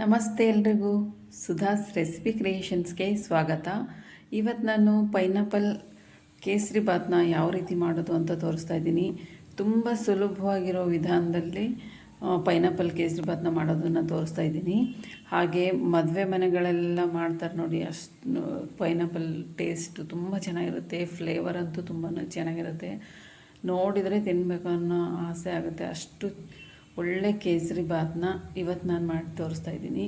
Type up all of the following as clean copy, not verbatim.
ನಮಸ್ತೆ ಎಲ್ರಿಗೂ. ಸುಧಾಸ್ ರೆಸಿಪಿ ಕ್ರಿಯೇಷನ್ಸ್ಗೆ ಸ್ವಾಗತ. ಇವತ್ತು ನಾನು ಪೈನಾಪಲ್ ಕೇಸರಿ ಬಾತ್ನ ಯಾವ ರೀತಿ ಮಾಡೋದು ಅಂತ ತೋರಿಸ್ತಾ ಇದ್ದೀನಿ. ತುಂಬ ಸುಲಭವಾಗಿರೋ ವಿಧಾನದಲ್ಲಿ ಪೈನಾಪಲ್ ಕೇಸರಿ ಬಾತ್ನ ಮಾಡೋದನ್ನು ತೋರಿಸ್ತಾ ಇದ್ದೀನಿ. ಹಾಗೆ ಮದುವೆ ಮನೆಗಳೆಲ್ಲ ಮಾಡ್ತಾರೆ ನೋಡಿ, ಅಷ್ಟು ಪೈನಾಪಲ್ ಟೇಸ್ಟ್ ತುಂಬ ಚೆನ್ನಾಗಿರುತ್ತೆ. ಫ್ಲೇವರ್ ಅಂತೂ ತುಂಬಾ ಚೆನ್ನಾಗಿರುತ್ತೆ. ನೋಡಿದರೆ ತಿನ್ನಬೇಕು ಅನ್ನೋ ಆಸೆ ಆಗುತ್ತೆ. ಅಷ್ಟು ಒಳ್ಳೆ ಕೇಸರಿ ಬಾತ್ನ ಇವತ್ತು ನಾನು ಮಾಡಿ ತೋರಿಸ್ತಾ ಇದ್ದೀನಿ.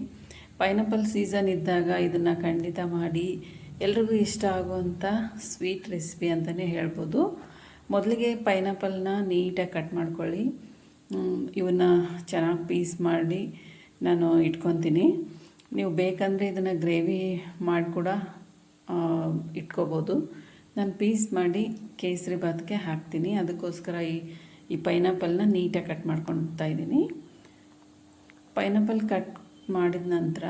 ಪೈನಾಪಲ್ ಸೀಸನ್ ಇದ್ದಾಗ ಇದನ್ನು ಖಂಡಿತ ಮಾಡಿ. ಎಲ್ರಿಗೂ ಇಷ್ಟ ಆಗುವಂಥ ಸ್ವೀಟ್ ರೆಸಿಪಿ ಅಂತಲೇ ಹೇಳ್ಬೋದು. ಮೊದಲಿಗೆ ಪೈನಾಪಲ್ನ ನೀಟಾಗಿ ಕಟ್ ಮಾಡ್ಕೊಳ್ಳಿ. ಇವನ್ನ ಚೆನ್ನಾಗಿ ಪೀಸ್ ಮಾಡಿ ನಾನು ಇಟ್ಕೊತೀನಿ. ನೀವು ಬೇಕಂದರೆ ಇದನ್ನು ಗ್ರೇವಿ ಮಾಡಿ ಕೂಡ ಇಟ್ಕೋಬೋದು. ನಾನು ಪೀಸ್ ಮಾಡಿ ಕೇಸರಿ ಬಾತ್ಗೆ ಹಾಕ್ತೀನಿ. ಅದಕ್ಕೋಸ್ಕರ ಈ ಪೈನಾಪಲ್ನ ನೀಟಾಗಿ ಕಟ್ ಮಾಡ್ಕೊಳ್ತಾ ಇದ್ದೀನಿ. ಪೈನಾಪಲ್ ಕಟ್ ಮಾಡಿದ ನಂತರ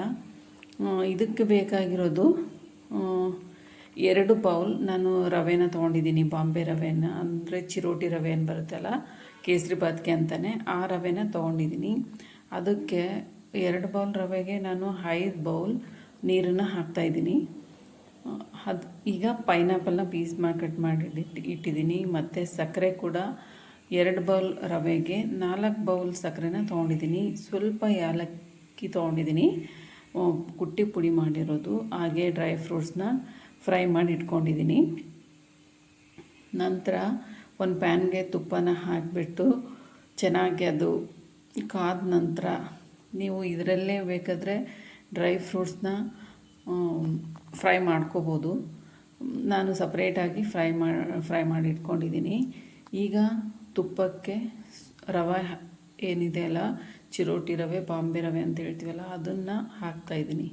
ಇದಕ್ಕೆ ಬೇಕಾಗಿರೋದು 2 ಬೌಲ್ ನಾನು ರವೆನ ತೊಗೊಂಡಿದ್ದೀನಿ. ಬಾಂಬೆ ರವೆನ, ಅಂದರೆ ಚಿರೋಟಿ ರವೆ ಏನು ಬರುತ್ತಲ್ಲ ಕೇಸರಿ ಬಾತ್ಗೆ ಅಂತಲೇ, ಆ ರವೆನ ತೊಗೊಂಡಿದ್ದೀನಿ. ಅದಕ್ಕೆ 2 ಬೌಲ್ ರವೆಗೆ ನಾನು 5 ಬೌಲ್ ನೀರನ್ನು ಹಾಕ್ತಾಯಿದ್ದೀನಿ. ಈಗ ಪೈನಾಪಲ್ನ ಪೀಸ್ ಮಾಡಿ ಕಟ್ ಮಾಡಿ ಇಟ್ಟಿದ್ದೀನಿ. ಮತ್ತು ಸಕ್ಕರೆ ಕೂಡ 2 ಬೌಲ್ ರವೆಗೆ 4 ಬೌಲ್ ಸಕ್ಕರೆನ ತೊಗೊಂಡಿದ್ದೀನಿ. ಸ್ವಲ್ಪ ಏಲಕ್ಕಿ ತೊಗೊಂಡಿದ್ದೀನಿ, ಕುಟ್ಟಿ ಪುಡಿ ಮಾಡಿರೋದು. ಹಾಗೆ ಡ್ರೈ ಫ್ರೂಟ್ಸ್ನ ಫ್ರೈ ಮಾಡಿ ಇಟ್ಕೊಂಡಿದ್ದೀನಿ. ನಂತರ ಒಂದು ಪ್ಯಾನ್ಗೆ ತುಪ್ಪನ ಹಾಕಿಬಿಟ್ಟು ಚೆನ್ನಾಗಿ ಅದು ಕಾದ ನಂತರ ನೀವು ಇದರಲ್ಲೇ ಬೇಕಾದರೆ ಡ್ರೈ ಫ್ರೂಟ್ಸ್ನ ಫ್ರೈ ಮಾಡ್ಕೋಬೋದು. ನಾನು ಸಪ್ರೇಟಾಗಿ ಫ್ರೈ ಮಾಡಿ ಇಟ್ಕೊಂಡಿದ್ದೀನಿ. ಈಗ ತುಪ್ಪಕ್ಕೆ ರವೆ ಏನಿದೆ ಅಲ್ಲ, ಚಿರೋಟಿ ರವೆ, ಬಾಂಬೆ ರವೆ ಅಂತ ಹೇಳ್ತೀವಲ್ಲ, ಅದನ್ನು ಹಾಕ್ತಾಯಿದ್ದೀನಿ.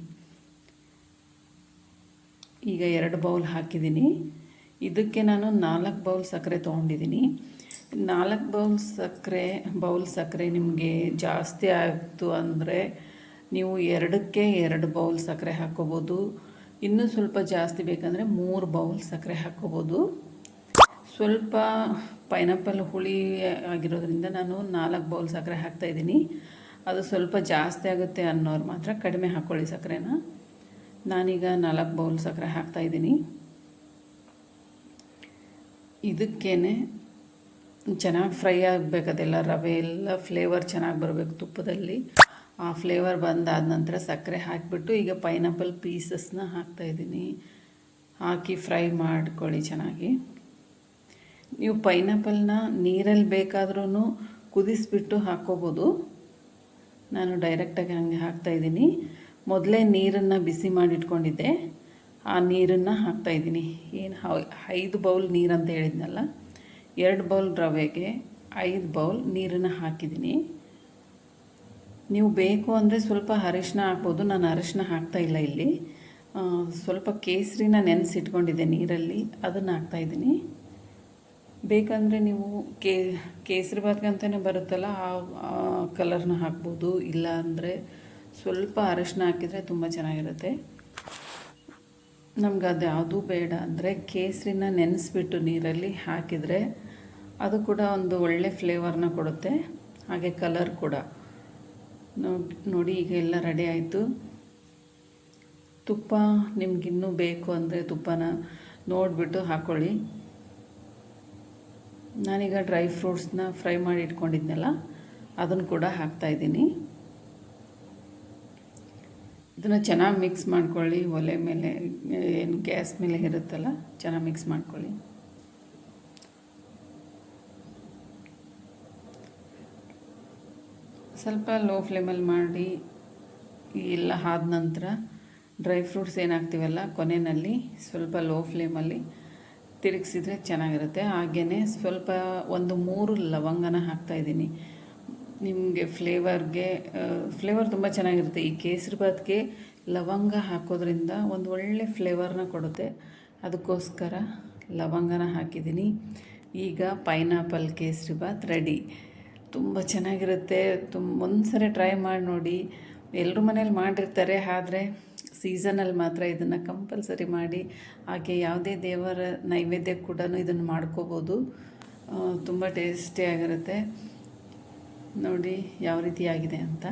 ಈಗ 2 ಬೌಲ್ ಹಾಕಿದ್ದೀನಿ. ಇದಕ್ಕೆ ನಾನು 4 ಬೌಲ್ ಸಕ್ಕರೆ ತೊಗೊಂಡಿದ್ದೀನಿ. 4 ಬೌಲ್ ಸಕ್ಕರೆ ನಿಮಗೆ ಜಾಸ್ತಿ ಆಯಿತು ಅಂದರೆ ನೀವು 2ಕ್ಕೆ 2 ಬೌಲ್ ಸಕ್ಕರೆ ಹಾಕ್ಕೋಬೋದು. ಇನ್ನೂ ಸ್ವಲ್ಪ ಜಾಸ್ತಿ ಬೇಕಂದರೆ 3 ಬೌಲ್ ಸಕ್ಕರೆ ಹಾಕ್ಕೋಬೋದು. ಸ್ವಲ್ಪ ಪೈನಾಪಲ್ ಹುಳಿ ಆಗಿರೋದ್ರಿಂದ ನಾನು 4 ಬೌಲ್ ಸಕ್ಕರೆ ಹಾಕ್ತಾಯಿದ್ದೀನಿ. ಅದು ಸ್ವಲ್ಪ ಜಾಸ್ತಿ ಆಗುತ್ತೆ ಅನ್ನೋರು ಮಾತ್ರ ಕಡಿಮೆ ಹಾಕ್ಕೊಳ್ಳಿ ಸಕ್ಕರೆನ. ನಾನೀಗ 4 ಬೌಲ್ ಸಕ್ಕರೆ ಹಾಕ್ತಾಯಿದ್ದೀನಿ. ಇದಕ್ಕೇ ಚೆನ್ನಾಗಿ ಫ್ರೈ ಆಗಬೇಕದೆಲ್ಲ, ರವೆ ಎಲ್ಲ ಫ್ಲೇವರ್ ಚೆನ್ನಾಗಿ ಬರಬೇಕು ತುಪ್ಪದಲ್ಲಿ. ಆ ಫ್ಲೇವರ್ ಬಂದಾದ ನಂತರ ಸಕ್ಕರೆ ಹಾಕಿಬಿಟ್ಟು ಈಗ ಪೈನಾಪಲ್ ಪೀಸಸ್ನ ಹಾಕ್ತಾಯಿದ್ದೀನಿ. ಹಾಕಿ ಫ್ರೈ ಮಾಡ್ಕೊಳ್ಳಿ ಚೆನ್ನಾಗಿ. ನೀವು ಪೈನಾಪಲ್ನ ನೀರಲ್ಲಿ ಬೇಕಾದ್ರೂ ಕುದಿಸ್ಬಿಟ್ಟು ಹಾಕ್ಕೋಬೋದು. ನಾನು ಡೈರೆಕ್ಟಾಗಿ ಹಾಗೆ ಹಾಕ್ತಾಯಿದ್ದೀನಿ. ಮೊದಲೇ ನೀರನ್ನು ಬಿಸಿ ಮಾಡಿಟ್ಕೊಂಡಿದ್ದೆ, ಆ ನೀರನ್ನು ಹಾಕ್ತಾಯಿದ್ದೀನಿ. ಏನು 5 ಬೌಲ್ ನೀರು ಅಂತ ಹೇಳಿದ್ನಲ್ಲ, 2 ಬೌಲ್ ರವೆಗೆ 5 ಬೌಲ್ ನೀರನ್ನು ಹಾಕಿದ್ದೀನಿ. ನೀವು ಬೇಕು ಅಂದರೆ ಸ್ವಲ್ಪ ಅರಿಶಿನ ಹಾಕ್ಬೋದು. ನಾನು ಅರಿಶಿನ ಹಾಕ್ತಾಯಿಲ್ಲ ಇಲ್ಲಿ. ಸ್ವಲ್ಪ ಕೇಸರಿನ ನೆನೆಸಿಟ್ಕೊಂಡಿದ್ದೆ ನೀರಲ್ಲಿ, ಅದನ್ನು ಹಾಕ್ತಾಯಿದ್ದೀನಿ. ಬೇಕಂದರೆ ನೀವು ಕೇಸರಿ ಬಾತ್ಗೆ ಅಂತಲೇ ಬರುತ್ತಲ್ಲ, ಆ ಕಲರ್ನ ಹಾಕ್ಬೋದು. ಇಲ್ಲ ಅಂದರೆ ಸ್ವಲ್ಪ ಅರಿಶಿನ ಹಾಕಿದರೆ ತುಂಬ ಚೆನ್ನಾಗಿರುತ್ತೆ. ನಮ್ಗೆ ಅದು ಯಾವುದೂ ಬೇಡ ಅಂದರೆ ಕೇಸರಿನ ನೆನೆಸ್ಬಿಟ್ಟು ನೀರಲ್ಲಿ ಹಾಕಿದರೆ ಅದು ಕೂಡ ಒಂದು ಒಳ್ಳೆ ಫ್ಲೇವರ್ನ ಕೊಡುತ್ತೆ. ಹಾಗೆ ಕಲರ್ ಕೂಡ ನೋಡಿ. ಈಗ ಎಲ್ಲ ರೆಡಿ ಆಯಿತು. ತುಪ್ಪ ನಿಮಗಿನ್ನೂ ಬೇಕು ಅಂದರೆ ತುಪ್ಪನ ನೋಡಿಬಿಟ್ಟು ಹಾಕ್ಕೊಳ್ಳಿ. ನಾನೀಗ ಡ್ರೈ ಫ್ರೂಟ್ಸ್ನ ಫ್ರೈ ಮಾಡಿ ಇಟ್ಕೊಂಡಿದ್ನಲ್ಲ, ಅದನ್ನು ಕೂಡ ಹಾಕ್ತಾಯಿದ್ದೀನಿ. ಇದನ್ನು ಚೆನ್ನಾಗಿ ಮಿಕ್ಸ್ ಮಾಡ್ಕೊಳ್ಳಿ. ಒಲೆ ಮೇಲೆ ಏನು ಗ್ಯಾಸ್ ಮೇಲೆ ಇರುತ್ತಲ್ಲ, ಚೆನ್ನಾಗಿ ಮಿಕ್ಸ್ ಮಾಡ್ಕೊಳ್ಳಿ. ಸ್ವಲ್ಪ ಲೋ ಫ್ಲೇಮಲ್ಲಿ ಮಾಡಿ ಎಲ್ಲ ಆದ ನಂತರ ಡ್ರೈ ಫ್ರೂಟ್ಸ್ ಏನಾಗ್ತೀವಲ್ಲ ಕೊನೆಯಲ್ಲಿ ಸ್ವಲ್ಪ ಲೋ ಫ್ಲೇಮಲ್ಲಿ ತಿರುಗಿಸಿದ್ರೆ ಚೆನ್ನಾಗಿರುತ್ತೆ. ಹಾಗೆಯೇ ಸ್ವಲ್ಪ ಒಂದು 3 ಲವಂಗನ ಹಾಕ್ತಾಯಿದ್ದೀನಿ. ನಿಮಗೆ ಫ್ಲೇವರ್ ತುಂಬ ಚೆನ್ನಾಗಿರುತ್ತೆ. ಈ ಕೇಸರಿ ಬಾತ್ಗೆ ಲವಂಗ ಹಾಕೋದ್ರಿಂದ ಒಂದು ಒಳ್ಳೆ ಫ್ಲೇವರ್ನ ಕೊಡುತ್ತೆ. ಅದಕ್ಕೋಸ್ಕರ ಲವಂಗನ ಹಾಕಿದ್ದೀನಿ. ಈಗ ಪೈನಾಪಲ್ ಕೇಸರಿ ಬಾತ್ ರೆಡಿ. ತುಂಬ ಚೆನ್ನಾಗಿರುತ್ತೆ. ಒಂದ್ಸರಿ ಟ್ರೈ ಮಾಡಿ ನೋಡಿ. ಎಲ್ಲರೂ ಮನೇಲಿ ಮಾಡಿರ್ತಾರೆ, ಆದರೆ ಸೀಸನಲ್ಲಿ ಮಾತ್ರ ಇದನ್ನು ಕಂಪಲ್ಸರಿ ಮಾಡಿ. ಹಾಗೆ ಯಾವುದೇ ದೇವರ ನೈವೇದ್ಯ ಕೂಡ ಇದನ್ನು ಮಾಡ್ಕೋಬೋದು. ತುಂಬ ಟೇಸ್ಟಿಯಾಗಿರುತ್ತೆ. ನೋಡಿ ಯಾವ ರೀತಿ ಆಗಿದೆ ಅಂತ.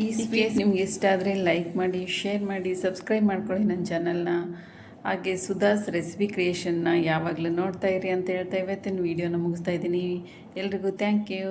ಈ ಸ್ವೀಟ್ ನಿಮ್ಗೆ ಇಷ್ಟ ಆದರೆ ಲೈಕ್ ಮಾಡಿ, ಶೇರ್ ಮಾಡಿ, ಸಬ್ಸ್ಕ್ರೈಬ್ ಮಾಡ್ಕೊಳ್ಳಿ ನನ್ನ ಚಾನಲ್ನ. ಹಾಗೆ ಸುಧಾಸ್ ರೆಸಿಪಿ ಕ್ರಿಯೇಷನ್ನ ಯಾವಾಗಲೂ ನೋಡ್ತಾ ಇರಿ ಅಂತ ಹೇಳ್ತಾ ಇವತ್ತಿನ ವೀಡಿಯೋನ ಮುಗಿಸ್ತಾ ಇದ್ದೀನಿ. ಎಲ್ರಿಗೂ ಥ್ಯಾಂಕ್ ಯು.